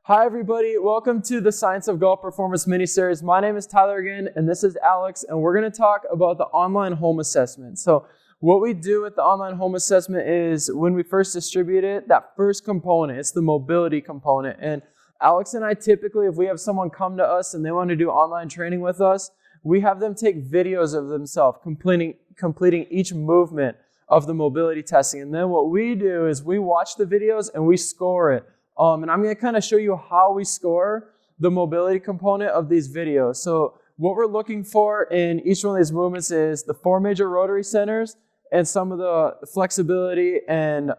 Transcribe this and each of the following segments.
Hi everybody, welcome to the Science of Golf Performance mini-series. My name is Tyler again, and this is Alex, and we're going to talk about the online home assessment. So what we do with the online home assessment is when we first distribute it, that first component, it's the mobility component. And Alex and I typically, if we have someone come to us and they want to do online training with us, we have them take videos of themselves completing each movement of the mobility testing. And then what we do is we watch the videos and we score it. And I'm going to kind of show you how we score the mobility component of these videos. So what we're looking for in each one of these movements is the 4 major rotary centers and some of the flexibility and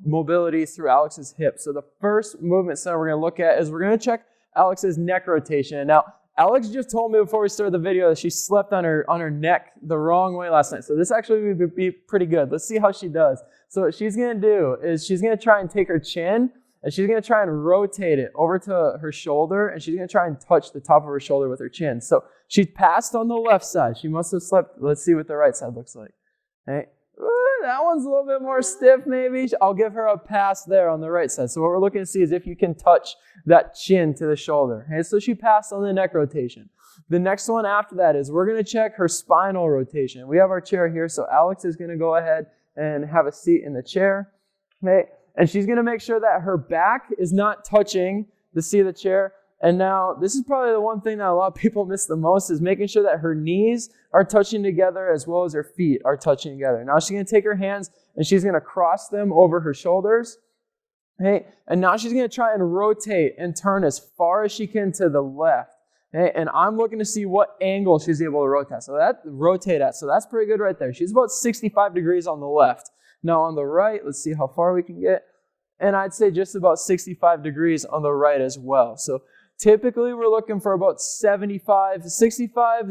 mobility through Alex's hips. So the first movement center we're going to look at is we're going to check Alex's neck rotation. Now, Alex just told me before we started the video that she slept on her neck the wrong way last night. So this actually would be pretty good. Let's see how she does. So what she's going to do is she's going to try and take her chin and she's going to try and rotate it over to her shoulder, and she's going to try and touch the top of her shoulder with her chin. So she passed on the left side. She must have slept. Let's see what the right side looks like. Okay. That one's a little bit more stiff maybe. I'll give her a pass there on the right side. So what we're looking to see is if you can touch that chin to the shoulder. Okay. So she passed on the neck rotation. The next one after that is we're going to check her spinal rotation. We have our chair here, so Alex is going to go ahead and have a seat in the chair. Okay. And she's going to make sure that her back is not touching the seat of the chair. And now, this is probably the one thing that a lot of people miss the most is making sure that her knees are touching together as well as her feet are touching together. Now, she's going to take her hands and she's going to cross them over her shoulders. Okay? And now she's going to try and rotate and turn as far as she can to the left. Okay? And I'm looking to see what angle she's able to rotate at. So that's pretty good right there. She's about 65 degrees on the left. Now on the right, let's see how far we can get. And I'd say just about 65 degrees on the right as well. So typically we're looking for about 65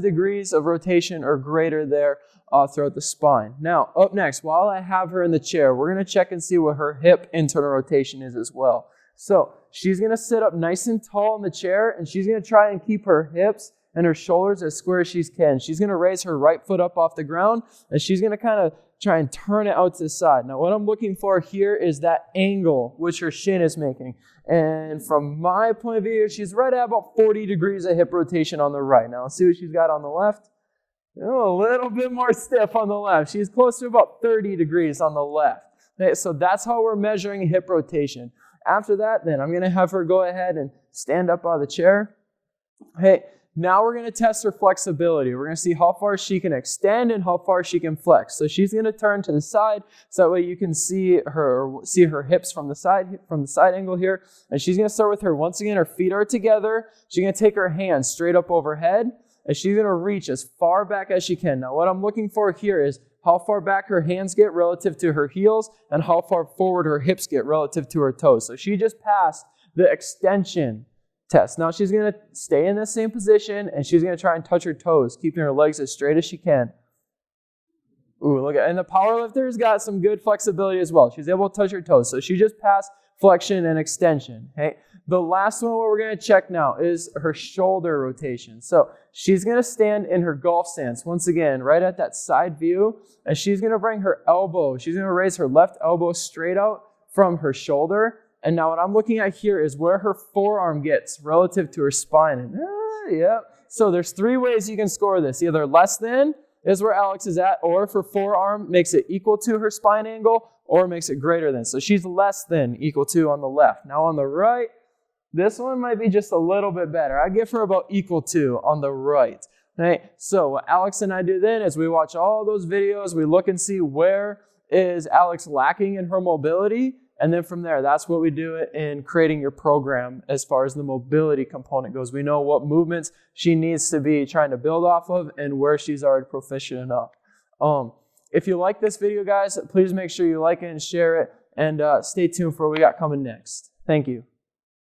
degrees of rotation or greater there throughout the spine. Now up next, while I have her in the chair, we're going to check and see what her hip internal rotation is as well. So she's going to sit up nice and tall in the chair, and she's going to try and keep her hips and her shoulders as square as she can. She's going to raise her right foot up off the ground, and she's going to kind of try and turn it out to the side. Now, what I'm looking for here is that angle which her shin is making. And from my point of view, she's right at about 40 degrees of hip rotation on the right. Now, let's see what she's got on the left. Oh, a little bit more stiff on the left. She's close to about 30 degrees on the left. Okay, so that's how we're measuring hip rotation. After that, then, I'm going to have her go ahead and stand up out of the chair. Hey. Now we're going to test her flexibility. We're going to see how far she can extend and how far she can flex. So she's going to turn to the side, so that way you can see her hips from the side angle here. And she's going to start with once again, her feet are together. She's going to take her hands straight up overhead, and she's going to reach as far back as she can. Now what I'm looking for here is how far back her hands get relative to her heels and how far forward her hips get relative to her toes. So she just passed the extension test. Now she's going to stay in the same position and she's going to try and touch her toes, keeping her legs as straight as she can. Ooh, look at, and the power lifter's got some good flexibility as well. She's able to touch her toes. So she just passed flexion and extension. Okay. The last one what we're going to check now is her shoulder rotation. So she's going to stand in her golf stance once again, right at that side view, and she's going to bring her elbow. She's going to raise her left elbow straight out from her shoulder. And now what I'm looking at here is where her forearm gets relative to her spine. And, yeah. So there's 3 ways you can score this. Either less than is where Alex is at, or if her forearm makes it equal to her spine angle, or makes it greater than. So she's less than equal to on the left. Now on the right, this one might be just a little bit better. I give her about equal to on the right. Right? So what Alex and I do then is we watch all those videos. We look and see where is Alex lacking in her mobility. And then from there, that's what we do in creating your program as far as the mobility component goes. We know what movements she needs to be trying to build off of and where she's already proficient enough. If you like this video, guys, please make sure you like it and share it. And stay tuned for what we got coming next. Thank you.